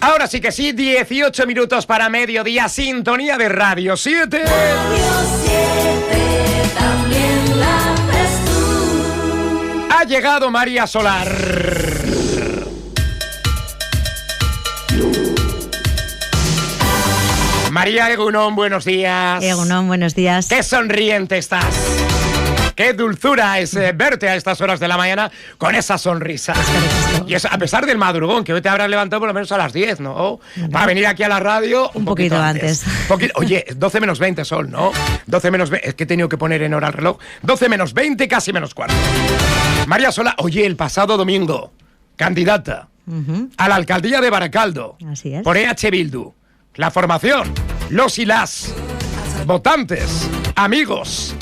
Ahora sí que sí, 18 minutos para mediodía, sintonía de Radio 7. Radio 7, también la ves tú. Ha llegado María Solar. María Egunon, buenos días. Egunon, buenos días. Qué sonriente estás. Qué dulzura es verte a estas horas de la mañana con esa sonrisa. Y es a pesar del madrugón, que hoy te habrás levantado por lo menos a las 10, ¿no? Para venir aquí a la radio un poquito antes. Oye, 12 menos 20 sol, ¿no? 12 menos 20, es que he tenido que poner en hora el reloj. 12 menos 20, casi menos cuarto. María Solar, oye, el pasado domingo, candidata a la alcaldía de Baracaldo. Así es. Por EH Bildu. La formación, los y las votantes, amigos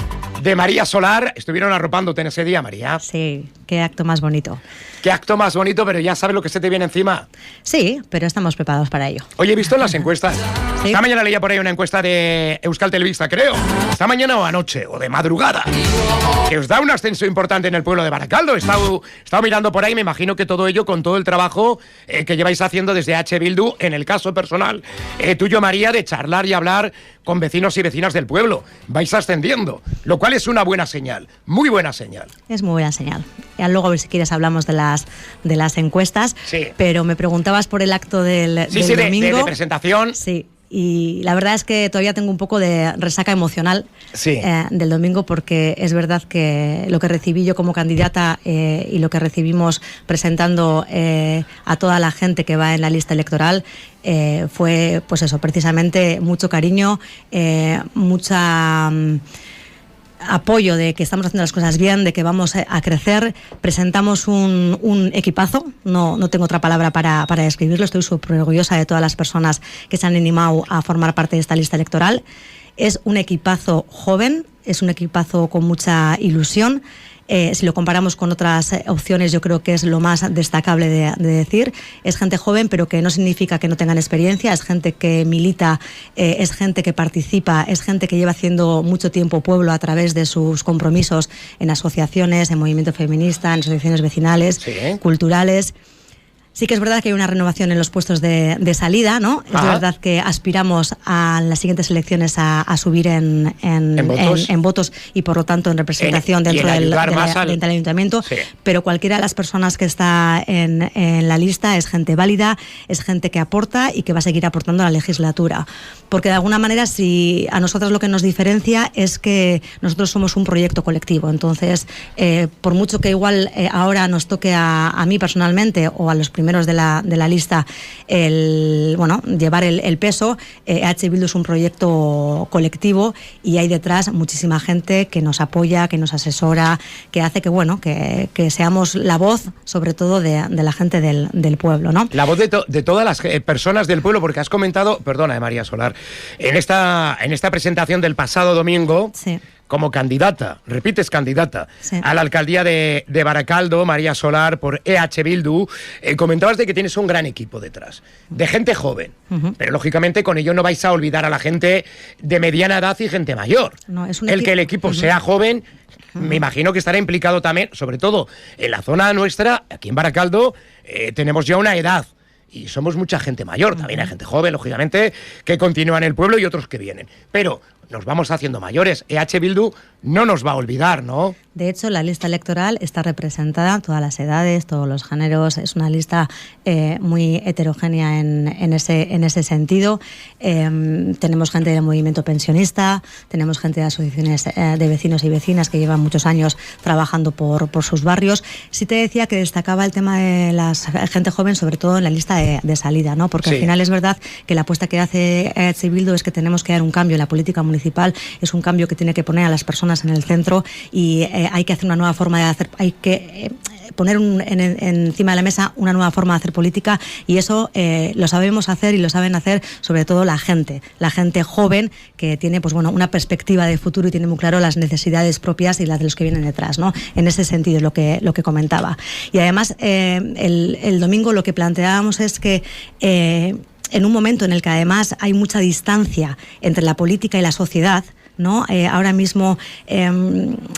de María Solar estuvieron arropándote en ese día, María. Sí, qué acto más bonito. Qué acto más bonito, pero ya sabes lo que se te viene encima. Sí, pero estamos preparados para ello. Oye, he visto en las encuestas. Sí. Esta mañana leía por ahí una encuesta de Euskal Telebista, creo. Esta mañana o anoche, o de madrugada. Que os da un ascenso importante en el pueblo de Baracaldo. He estado mirando por ahí, me imagino que todo ello con todo el trabajo que lleváis haciendo desde H. Bildu, en el caso personal tuyo, María, de charlar y hablar con vecinos y vecinas del pueblo. Vais ascendiendo, lo cual es una buena señal, muy buena señal. Es muy buena señal. Ya luego, a ver si quieres, hablamos de las encuestas. Sí. Pero me preguntabas por el acto del domingo. De presentación. Sí. Y la verdad es que todavía tengo un poco de resaca emocional del domingo, porque es verdad que lo que recibí yo como candidata y lo que recibimos presentando a toda la gente que va en la lista electoral fue, pues eso, precisamente mucho cariño, mucha apoyo de que estamos haciendo las cosas bien, de que vamos a crecer. Presentamos un equipazo, no tengo otra palabra para describirlo. Estoy súper orgullosa de todas las personas que se han animado a formar parte de esta lista electoral. Es un equipazo joven, es un equipazo con mucha ilusión. Si lo comparamos con otras opciones, yo creo que es lo más destacable de decir. Es gente joven, pero que no significa que no tengan experiencia. Es gente que milita, es gente que participa, es gente que lleva haciendo mucho tiempo pueblo a través de sus compromisos en asociaciones, en movimiento feminista, en asociaciones vecinales, culturales. Sí que es verdad que hay una renovación en los puestos de salida, ¿no? Es verdad que aspiramos a las siguientes elecciones a subir en votos y, por lo tanto, en representación dentro del ayuntamiento. Sí. Pero cualquiera de las personas que está en la lista es gente válida, es gente que aporta y que va a seguir aportando a la legislatura. Porque, de alguna manera, si a nosotros lo que nos diferencia es que nosotros somos un proyecto colectivo. Entonces, por mucho que igual ahora nos toque a mí personalmente o a los primeros de la lista llevar el peso, EH Bildu es un proyecto colectivo y hay detrás muchísima gente que nos apoya, que nos asesora, que hace que seamos la voz, sobre todo de la gente del pueblo, ¿no? La voz de todas las personas del pueblo, porque has comentado, perdona, María Solar, en esta presentación del pasado domingo. Sí. Como candidata, repites candidata, a la alcaldía de Baracaldo, María Solar, por EH Bildu, comentabas de que tienes un gran equipo detrás, de gente joven, pero lógicamente con ello no vais a olvidar a la gente de mediana edad y gente mayor. No, es que el equipo sea joven, me imagino que estará implicado también, sobre todo en la zona nuestra, aquí en Baracaldo, tenemos ya una edad. Y somos mucha gente mayor, también hay gente joven, lógicamente, que continúa en el pueblo y otros que vienen. Pero nos vamos haciendo mayores. EH Bildu no nos va a olvidar, ¿no? De hecho, la lista electoral está representada, todas las edades, todos los géneros. Es una lista muy heterogénea en ese sentido. Tenemos gente del movimiento pensionista, tenemos gente de asociaciones de vecinos y vecinas que llevan muchos años trabajando por sus barrios. Sí te decía que destacaba el tema de la gente joven, sobre todo en la lista de salida, ¿no? Porque al final es verdad que la apuesta que hace EH Bildu es que tenemos que dar un cambio en la política municipal, es un cambio que tiene que poner a las personas en el centro y hay que hacer una nueva forma de hacer, hay que poner encima de la mesa una nueva forma de hacer política, y eso lo sabemos hacer y lo saben hacer sobre todo la gente joven que tiene una perspectiva de futuro y tiene muy claro las necesidades propias y las de los que vienen detrás, ¿no? En ese sentido es lo que comentaba. Y además el domingo lo que planteábamos es que en un momento en el que además hay mucha distancia entre la política y la sociedad, ¿no? Ahora mismo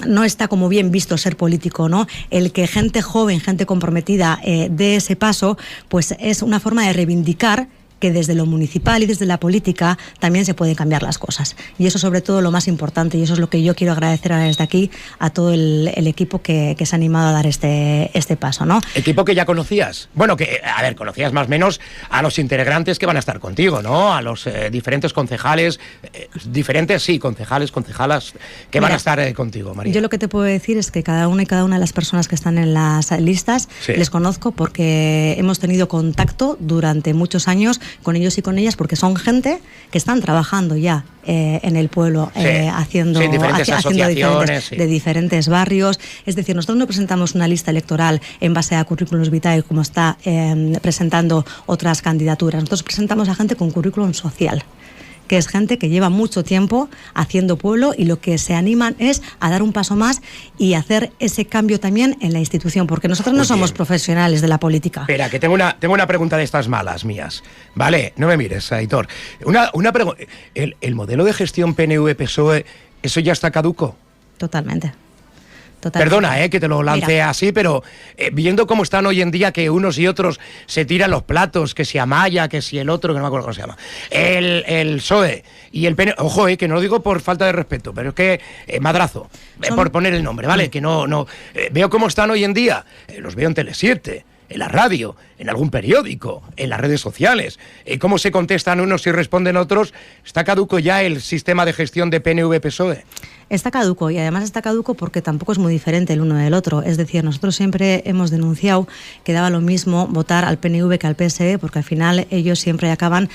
no está como bien visto ser político, ¿no? El que gente joven, gente comprometida dé ese paso, pues es una forma de reivindicar que desde lo municipal y desde la política también se pueden cambiar las cosas. Y eso sobre todo lo más importante, y eso es lo que yo quiero agradecer ahora desde aquí a todo el equipo que se ha animado a dar este paso, ¿no? Equipo que ya conocías. Bueno, que, a ver, conocías más o menos a los integrantes que van a estar contigo, ¿no? A los diferentes concejales, concejales, concejalas que van a estar contigo, María. Yo lo que te puedo decir es que cada una y cada una de las personas que están en las listas les conozco porque hemos tenido contacto durante muchos años con ellos y con ellas, porque son gente que están trabajando ya en el pueblo, haciendo de diferentes barrios. Es decir, nosotros no presentamos una lista electoral en base a currículums vitae como está presentando otras candidaturas. Nosotros presentamos a gente con currículum social, que es gente que lleva mucho tiempo haciendo pueblo y lo que se animan es a dar un paso más y hacer ese cambio también en la institución, porque nosotros no somos profesionales de la política. Espera, que tengo una pregunta de estas malas mías. Vale, no me mires, Aitor. Una pregunta. ¿El modelo de gestión PNV-PSOE, eso ya está caduco? Totalmente. Perdona, que te lo lance así, pero viendo cómo están hoy en día, que unos y otros se tiran los platos, que si Amaya, que si el otro, que no me acuerdo cómo se llama, el PSOE y el PNV, ojo, que no lo digo por falta de respeto, pero es que madrazo, por poner el nombre, ¿vale? Que no veo cómo están hoy en día, los veo en Tele7, en la radio, en algún periódico, en las redes sociales, cómo se contestan unos y responden otros. ¿Está caduco ya el sistema de gestión de PNV-PSOE? Está caduco, y además está caduco porque tampoco es muy diferente el uno del otro. Es decir, nosotros siempre hemos denunciado que daba lo mismo votar al PNV que al PSE, porque al final ellos siempre acaban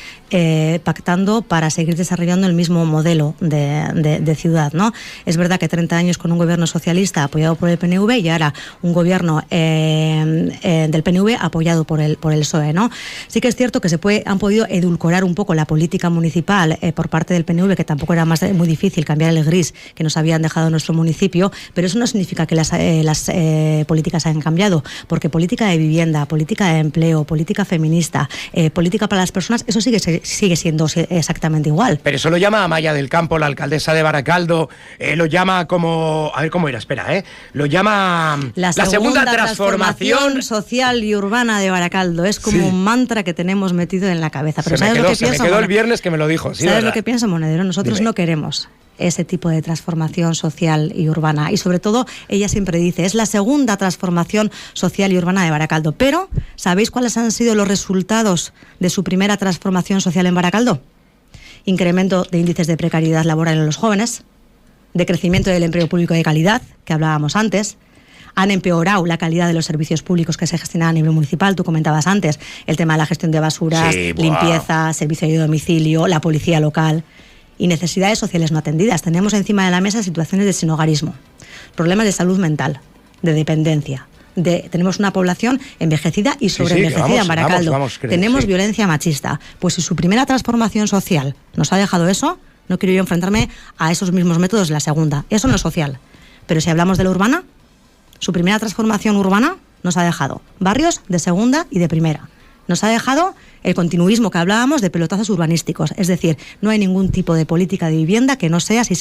pactando para seguir desarrollando el mismo modelo de ciudad, ¿no? Es verdad que 30 años con un gobierno socialista apoyado por el PNV y ahora un gobierno del PNV apoyado por el PSOE, ¿no? Sí que es cierto que han podido edulcorar un poco la política municipal por parte del PNV, que tampoco era muy difícil cambiar el gris que nos habían dejado en nuestro municipio, pero eso no significa que las políticas hayan cambiado, porque política de vivienda, política de empleo, política feminista, política para las personas, eso sigue siendo exactamente igual. Pero eso lo llama Amaya del Campo, la alcaldesa de Baracaldo, lo llama como... A ver, ¿cómo era? Espera, lo llama... La segunda transformación social y urbana de Baracaldo. Es como un mantra que tenemos metido en la cabeza. Pero se me quedó el viernes que me lo dijo. Sí, ¿sabes lo que pienso, Monedero? Nosotros no queremos ese tipo de transformación social y urbana. Y sobre todo, ella siempre dice, es la segunda transformación social y urbana de Baracaldo. Pero, ¿sabéis cuáles han sido los resultados de su primera transformación social en Baracaldo? Incremento de índices de precariedad laboral en los jóvenes, de crecimiento del empleo público de calidad, que hablábamos antes. Han empeorado la calidad de los servicios públicos que se gestionan a nivel municipal. Tú comentabas antes el tema de la gestión de basuras, limpieza, servicio de domicilio, la policía local y necesidades sociales no atendidas. Tenemos encima de la mesa situaciones de sinhogarismo, problemas de salud mental, de dependencia. Tenemos una población envejecida y sobreenvejecida en Baracaldo. Tenemos violencia machista. Pues si su primera transformación social nos ha dejado eso, no quiero yo enfrentarme a esos mismos métodos de la segunda. Eso no es social. Pero si hablamos de la urbana, su primera transformación urbana nos ha dejado barrios de segunda y de primera. Nos ha dejado el continuismo que hablábamos de pelotazos urbanísticos. Es decir, no hay ningún tipo de política de vivienda que no sea si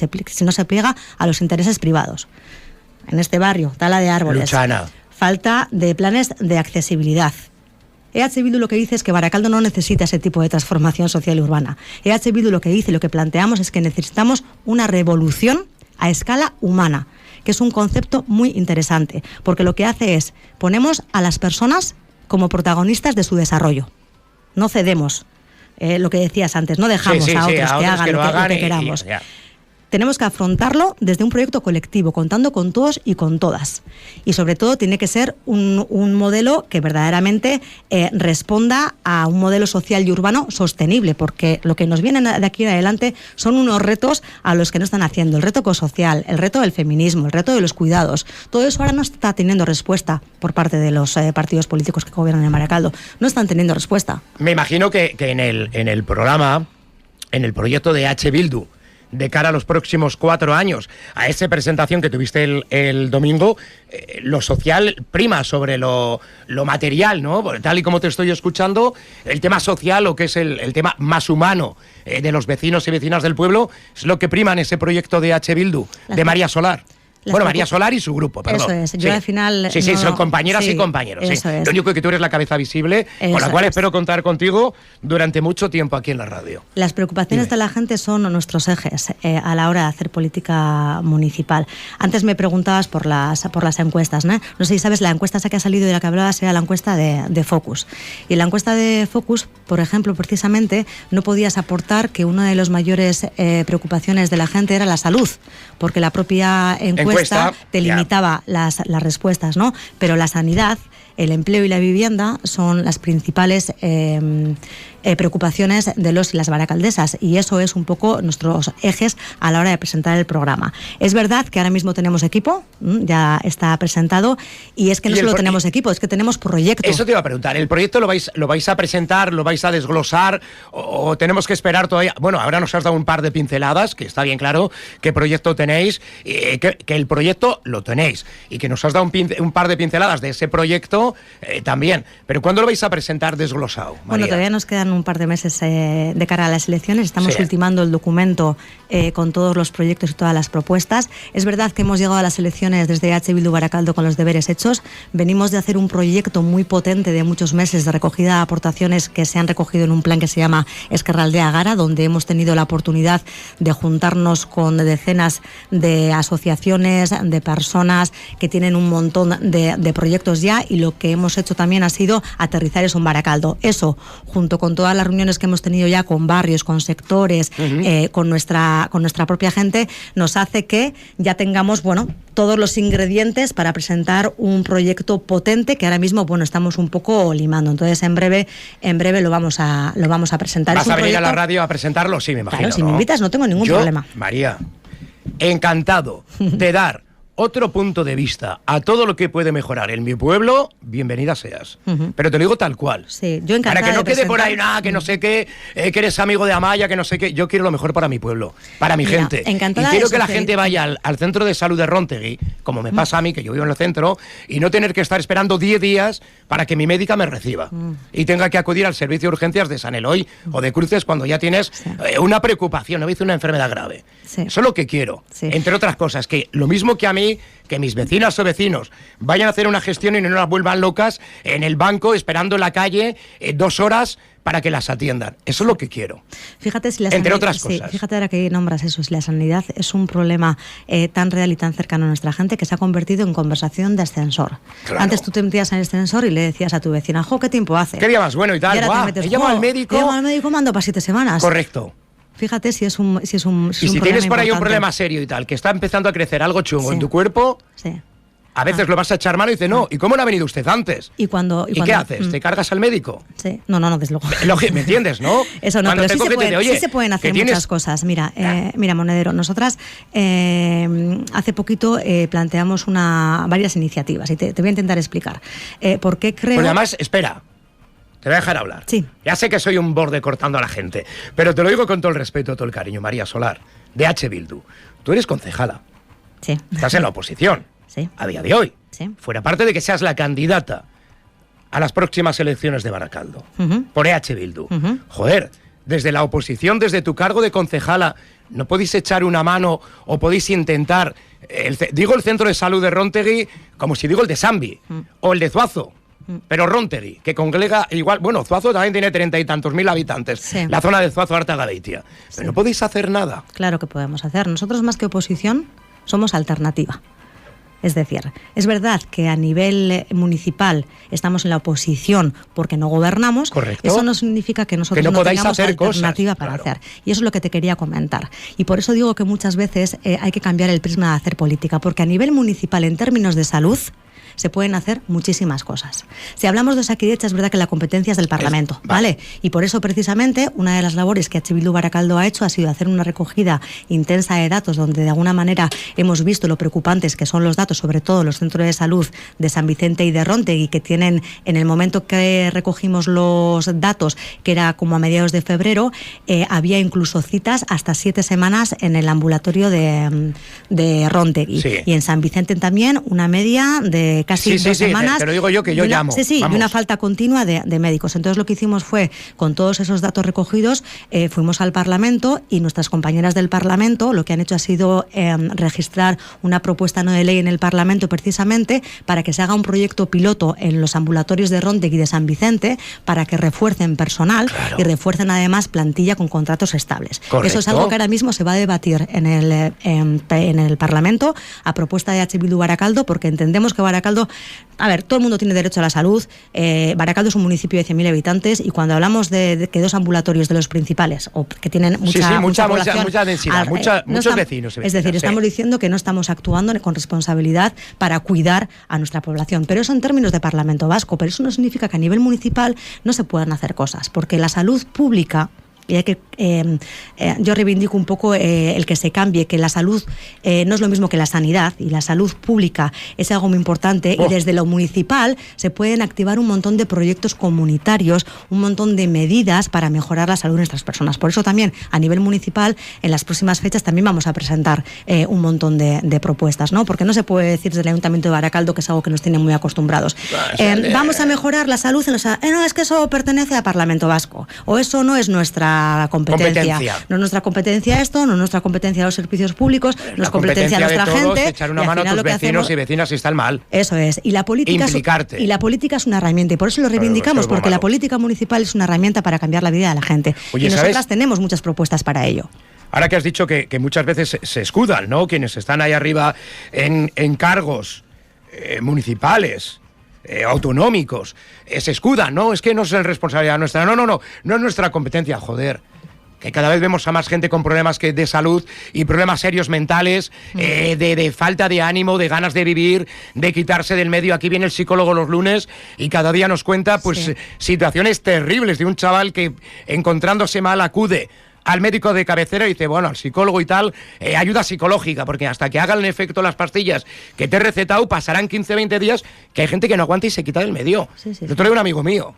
no se pliega a los intereses privados. En este barrio, tala de árboles. Luchana. Falta de planes de accesibilidad. EH Bildu lo que dice es que Baracaldo no necesita ese tipo de transformación social y urbana. EH Bildu lo que dice y lo que planteamos es que necesitamos una revolución a escala humana, que es un concepto muy interesante, porque lo que hace es, ponemos a las personas como protagonistas de su desarrollo. No cedemos, lo que decías antes, no dejamos a otros que hagan lo que queramos. Tenemos que afrontarlo desde un proyecto colectivo, contando con todos y con todas. Y sobre todo tiene que ser un modelo que verdaderamente responda a un modelo social y urbano sostenible, porque lo que nos viene de aquí en adelante son unos retos a los que no están haciendo. El reto ecosocial, el reto del feminismo, el reto de los cuidados. Todo eso ahora no está teniendo respuesta por parte de los partidos políticos que gobiernan en Baracaldo. No están teniendo respuesta. Me imagino que en el programa, en el proyecto de EH Bildu, de cara a los próximos 4 años. A esa presentación que tuviste el domingo, lo social prima sobre lo material, ¿no? Tal y como te estoy escuchando, el tema social, o que es el tema más humano de los vecinos y vecinas del pueblo, es lo que prima en ese proyecto de H. Bildu, de María Solar. Bueno, María Solar y su grupo, perdón. Eso es, yo al final... Sí, son compañeras y compañeros. Eso es. Lo único que tú eres la cabeza visible, con la cual espero contar contigo durante mucho tiempo aquí en la radio. Las preocupaciones de la gente son nuestros ejes a la hora de hacer política municipal. Antes me preguntabas por las encuestas, ¿no? No sé si sabes, la encuesta esa que ha salido y de la que hablabas era la encuesta de Focus. Y en la encuesta de Focus, por ejemplo, precisamente, no podías aportar que una de las mayores preocupaciones de la gente era la salud, porque la propia encuesta te limitaba las respuestas, ¿no? Pero la sanidad, el empleo y la vivienda son las principales preocupaciones de los y las baracaldesas, y eso es un poco nuestros ejes a la hora de presentar el programa. Es verdad que ahora mismo tenemos equipo, ya está presentado, y es que no solo tenemos equipo, es que tenemos proyecto. Eso te iba a preguntar, ¿el proyecto lo vais a presentar, lo vais a desglosar o tenemos que esperar todavía? Bueno, ahora nos has dado un par de pinceladas, que está bien claro qué proyecto tenéis, que el proyecto lo tenéis, y que nos has dado un par de pinceladas de ese proyecto también, pero ¿cuándo lo vais a presentar desglosado, María? Bueno, todavía nos quedan un par de meses de cara a las elecciones. Estamos ultimando el documento con todos los proyectos y todas las propuestas. Es verdad que hemos llegado a las elecciones desde H. Bildu Baracaldo con los deberes hechos. Venimos de hacer un proyecto muy potente de muchos meses de recogida de aportaciones que se han recogido en un plan que se llama Esquerraldea Gara, donde hemos tenido la oportunidad de juntarnos con decenas de asociaciones, de personas que tienen un montón de proyectos ya, y lo que hemos hecho también ha sido aterrizar eso en Baracaldo. Eso, junto con todas las reuniones que hemos tenido ya con barrios, con sectores, con nuestra propia gente, nos hace que ya tengamos, bueno, todos los ingredientes para presentar un proyecto potente que ahora mismo, bueno, estamos un poco limando. Entonces, en breve lo vamos a presentar. ¿Vas a venir a la radio a presentarlo? Sí, me imagino. Claro, si me invitas no tengo ningún problema. María, encantado de dar otro punto de vista a todo lo que puede mejorar en mi pueblo, bienvenida seas. Pero te lo digo tal cual. Sí, yo encantada. Para que no quede por ahí nada, que no sé qué, que eres amigo de Amaya, que no sé qué. Yo quiero lo mejor para mi pueblo, para mi gente. Encantada. Y quiero que la gente vaya al centro de salud de Rontegui, como me pasa a mí, que yo vivo en el centro, y no tener que estar esperando 10 días para que mi médica me reciba. Y tenga que acudir al servicio de urgencias de San Eloy o de Cruces cuando ya tienes una preocupación, no dice una enfermedad grave. Eso es lo que quiero. Entre otras cosas, que lo mismo que a mí, que mis vecinas o vecinos vayan a hacer una gestión y no las vuelvan locas en el banco esperando en la calle 2 horas para que las atiendan. Eso es lo que quiero. Fíjate si la entre otras cosas. Fíjate ahora que nombras eso, si la sanidad es un problema tan real y tan cercano a nuestra gente que se ha convertido en conversación de ascensor. Claro. Antes tú te metías en el ascensor y le decías a tu vecina, jo, ¿qué tiempo hace? ¿Qué día más bueno y tal? He llamado al médico, mando para 7 semanas. Correcto. Fíjate si es un y si tienes por ahí un problema serio y tal, que está empezando a crecer algo chungo en tu cuerpo, a veces lo vas a echar mano y dices, no, ¿y cómo no ha venido usted antes? ¿Y qué haces? ¿Te cargas al médico? Sí. No, desde luego. ¿Me entiendes, no? Eso no, cuando pero sí se pueden hacer muchas cosas. Mira, Monedero, nosotras hace poquito planteamos varias iniciativas y te voy a intentar explicar. ¿Por qué creo...? Pues además, espera. Te voy a dejar hablar. Sí. Ya sé que soy un borde cortando a la gente, pero te lo digo con todo el respeto, todo el cariño. María Solar, de H. Bildu. Tú eres concejala. Sí. Estás en la oposición. Sí. A día de hoy. Sí. Fuera parte de que seas la candidata a las próximas elecciones de Baracaldo. Por H. Bildu. Joder, desde la oposición, desde tu cargo de concejala, ¿no podéis echar una mano o podéis intentar... digo el centro de salud de Rontegui como si digo el de Sambi o el de Zuazo. Pero Rontegui, que congrega igual... Bueno, Zuazo también tiene 30 y tantos mil habitantes. Sí. La zona de Zuazo, Artagabeitia. Pero no podéis hacer nada. Claro que podemos hacer. Nosotros, más que oposición, somos alternativa. Es decir, es verdad que a nivel municipal estamos en la oposición porque no gobernamos. Correcto. Eso no significa que nosotros no tengamos alternativa para hacer. Y eso es lo que te quería comentar. Y por eso digo que muchas veces hay que cambiar el prisma de hacer política, porque a nivel municipal, en términos de salud, se pueden hacer muchísimas cosas. Si hablamos de Osakidetza, es verdad que la competencia es del Parlamento, ¿vale? Y por eso, precisamente, una de las labores que H. Bildu Baracaldo ha hecho ha sido hacer una recogida intensa de datos donde, de alguna manera, hemos visto lo preocupantes que son los datos datos, sobre todo los centros de salud de San Vicente y de Róntegui, que tienen, en el momento que recogimos los datos, que era como a mediados de febrero, había incluso citas hasta 7 semanas en el ambulatorio de Róntegui. Sí. Y en San Vicente también una media de casi 2 semanas. Te lo digo yo, que yo llamo. Sí, y una falta continua de médicos. Entonces lo que hicimos fue, con todos esos datos recogidos, fuimos al Parlamento, y nuestras compañeras del Parlamento lo que han hecho ha sido registrar una propuesta no de ley en el Parlamento, precisamente para que se haga un proyecto piloto en los ambulatorios de Róntegui y de San Vicente, para que refuercen personal, claro, y refuercen además plantilla con contratos estables. Correcto. Eso es algo que ahora mismo se va a debatir en el Parlamento a propuesta de H. Bildu Baracaldo, porque entendemos que Baracaldo, a ver, todo el mundo tiene derecho a la salud. Baracaldo es un municipio de 100.000 habitantes, y cuando hablamos de que 2 ambulatorios de los principales, o que tienen mucha población, densidad, muchos vecinos. Es decir, estamos diciendo que no estamos actuando con responsabilidad para cuidar a nuestra población. Pero eso en términos de Parlamento Vasco. Pero eso no significa que a nivel municipal no se puedan hacer cosas, porque la salud pública, y hay que, yo reivindico un poco el que se cambie, que la salud no es lo mismo que la sanidad, y la salud pública es algo muy importante, y desde lo municipal se pueden activar un montón de proyectos comunitarios, un montón de medidas para mejorar la salud de nuestras personas. Por eso también a nivel municipal, en las próximas fechas también vamos a presentar un montón de propuestas, ¿no? Porque no se puede decir desde el Ayuntamiento de Baracaldo, que es algo que nos tiene muy acostumbrados. Vamos a mejorar la salud en los... no, es que eso pertenece al Parlamento Vasco, o eso no es nuestra competencia. No es nuestra competencia esto, no es nuestra competencia los servicios públicos, no es competencia de nuestra gente. Echar una mano a tus vecinos y vecinas si están mal. Eso es. Y la política implicarte. Y la política es una herramienta, y por eso lo reivindicamos, porque la política municipal es una herramienta para cambiar la vida de la gente. Oye, y nosotras tenemos muchas propuestas para ello. Ahora que has dicho que muchas veces se escudan, ¿no?, quienes están ahí arriba en cargos municipales, autonómicos, se escudan, ¿no? Es que no es responsabilidad nuestra. No es nuestra competencia, joder. Que cada vez vemos a más gente con problemas de salud y problemas serios mentales, de falta de ánimo, de ganas de vivir, de quitarse del medio. Aquí viene el psicólogo los lunes y cada día nos cuenta situaciones terribles de un chaval que, encontrándose mal, acude al médico de cabecera y dice, bueno, al psicólogo y tal, ayuda psicológica, porque hasta que hagan el efecto las pastillas que te he recetado, pasarán 15, 20 días, que hay gente que no aguanta y se quita del medio. Lo trae un amigo mío.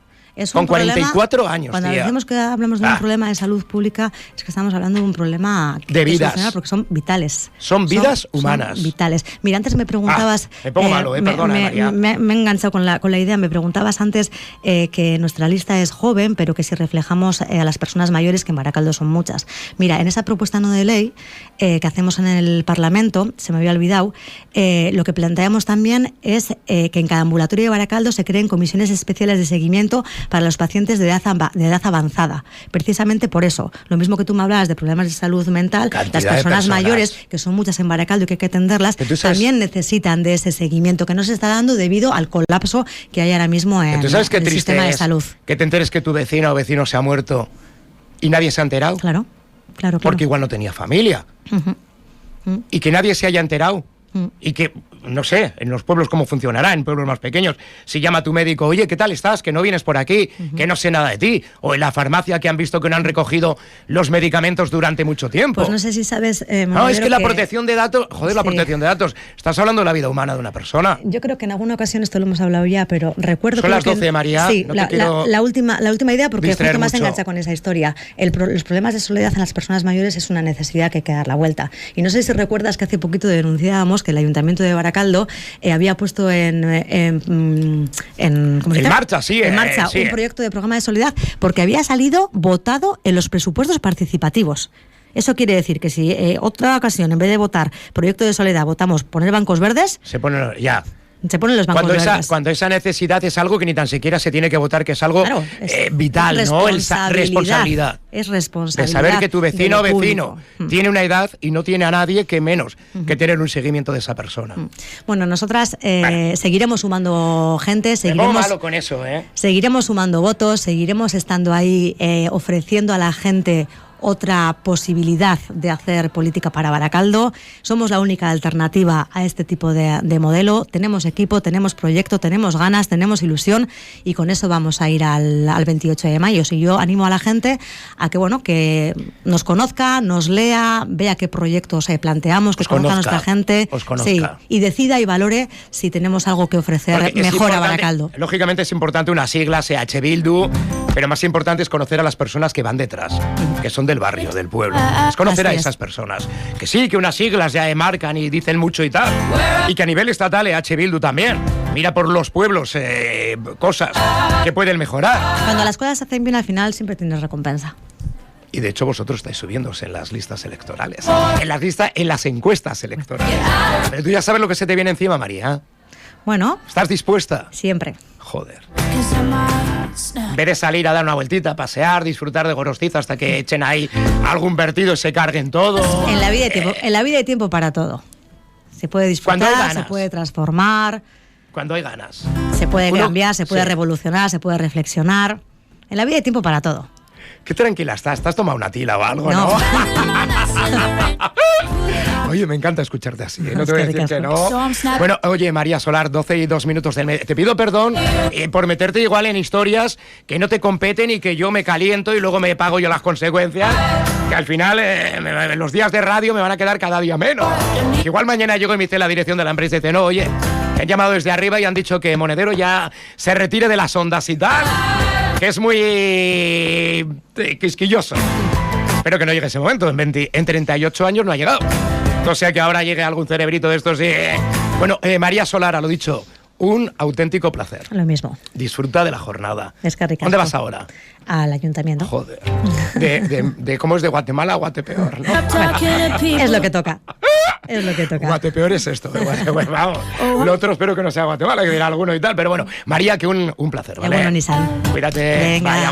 Con 44 años, cuando decimos que hablamos de un problema de salud pública, es que estamos hablando de un problema de vidas, porque son vitales. Son vidas humanas. Son vitales. Mira, antes me preguntabas... me pongo malo, perdona, María. Me he enganchado con la idea. Me preguntabas antes que nuestra lista es joven, pero que si reflejamos a las personas mayores, que en Baracaldo son muchas. Mira, en esa propuesta no de ley que hacemos en el Parlamento, se me había olvidado, lo que planteamos también es que en cada ambulatorio de Baracaldo se creen comisiones especiales de seguimiento para los pacientes de edad avanzada. Precisamente por eso, lo mismo que tú me hablabas de problemas de salud mental, las personas mayores, que son muchas en Baracaldo y que hay que atenderlas, también necesitan de ese seguimiento que no se está dando debido al colapso que hay ahora mismo en el sistema de salud. Que te enteres que tu vecina o vecino se ha muerto y nadie se ha enterado. Claro. Porque igual no tenía familia. Y que nadie se haya enterado. Y que, no sé, en los pueblos cómo funcionará, en pueblos más pequeños, si llama a tu médico, oye, ¿qué tal estás? Que no vienes por aquí, que no sé nada de ti. O en la farmacia, que han visto que no han recogido los medicamentos durante mucho tiempo. Pues no sé si sabes... no, es que la protección de datos, la protección de datos, estás hablando de la vida humana de una persona. Yo creo que en alguna ocasión esto lo hemos hablado ya, pero recuerdo... Son las 12, María. Sí, no te quiero la última idea, porque justo más engancha con esa historia. Los problemas de soledad en las personas mayores es una necesidad que hay que dar la vuelta. Y no sé si recuerdas que hace poquito denunciábamos que el Ayuntamiento de Baracaldo había puesto en marcha un proyecto de programa de soledad, porque había salido votado en los presupuestos participativos. Eso quiere decir que si otra ocasión, en vez de votar proyecto de soledad, votamos poner bancos verdes, se ponen ya. Se ponen los bancos verdes. Cuando esa necesidad es algo que ni tan siquiera se tiene que votar, que es algo vital, ¿no? Responsabilidad. Es responsabilidad. De saber que tu vecino o vecino tiene una edad y no tiene a nadie que menos que tener un seguimiento de esa persona. Bueno, nosotras seguiremos sumando gente, seguiremos... malo con eso, Seguiremos sumando votos, seguiremos estando ahí ofreciendo a la gente otra posibilidad de hacer política para Baracaldo. Somos la única alternativa a este tipo de modelo. Tenemos equipo, tenemos proyecto, tenemos ganas, tenemos ilusión y con eso vamos a ir al 28 de mayo. Y yo animo a la gente a que, bueno, que nos conozca, nos lea, vea qué proyectos planteamos, que conozca a nuestra gente, sí, y decida y valore si tenemos algo que ofrecer mejor a Baracaldo. Lógicamente es importante una sigla, EH Bildu, pero más importante es conocer a las personas que van detrás, que son del barrio, del pueblo. Es conocer a esas personas. Que sí, que unas siglas ya marcan y dicen mucho y tal. Y que a nivel estatal EH Bildu también mira por los pueblos cosas que pueden mejorar. Cuando las cosas se hacen bien al final siempre tienes recompensa. Y de hecho vosotros estáis subiéndose en las listas electorales. En las encuestas electorales. Pero tú ya sabes lo que se te viene encima, María. Bueno. ¿Estás dispuesta? Siempre. Joder. Veré salir a dar una vueltita, pasear, disfrutar de Gorostiza hasta que echen ahí algún vertido y se carguen todo. En la vida hay tiempo para todo. Se puede disfrutar, se puede transformar. Cuando hay ganas. Se puede cambiar, se puede revolucionar, se puede reflexionar. En la vida hay tiempo para todo. Qué tranquila estás. ¿Te has tomado una tila o algo, no? Oye, me encanta escucharte así, ¿eh? No te voy a decir que no. Bueno, oye, María Solar, 12 y 2 minutos del medio. Te pido perdón por meterte igual en historias que no te competen y que yo me caliento y luego me pago yo las consecuencias. Que al final los días de radio me van a quedar cada día menos. Que igual mañana llego y me dice la dirección de la empresa y dice, no, oye, me han llamado desde arriba y han dicho que Monedero ya se retire de las ondas y tal. Que es muy quisquilloso. Espero que no llegue ese momento. En 38 años no ha llegado. O sea que ahora llegue algún cerebrito de estos. Bueno, María Solar, lo dicho, un auténtico placer. Lo mismo. Disfruta de la jornada. Es que ricasco. ¿Dónde vas ahora? Al ayuntamiento. Joder. ¿Cómo es de Guatemala a Guatepeor, no? Bueno, es lo que toca. Es lo que toca. Guatepeor es esto. Bueno, vamos. Lo otro espero que no sea Guatemala, que dirá alguno y tal. Pero bueno, María, que un placer, ¿vale? Bueno, Nissan. Cuídate. Venga. Vaya,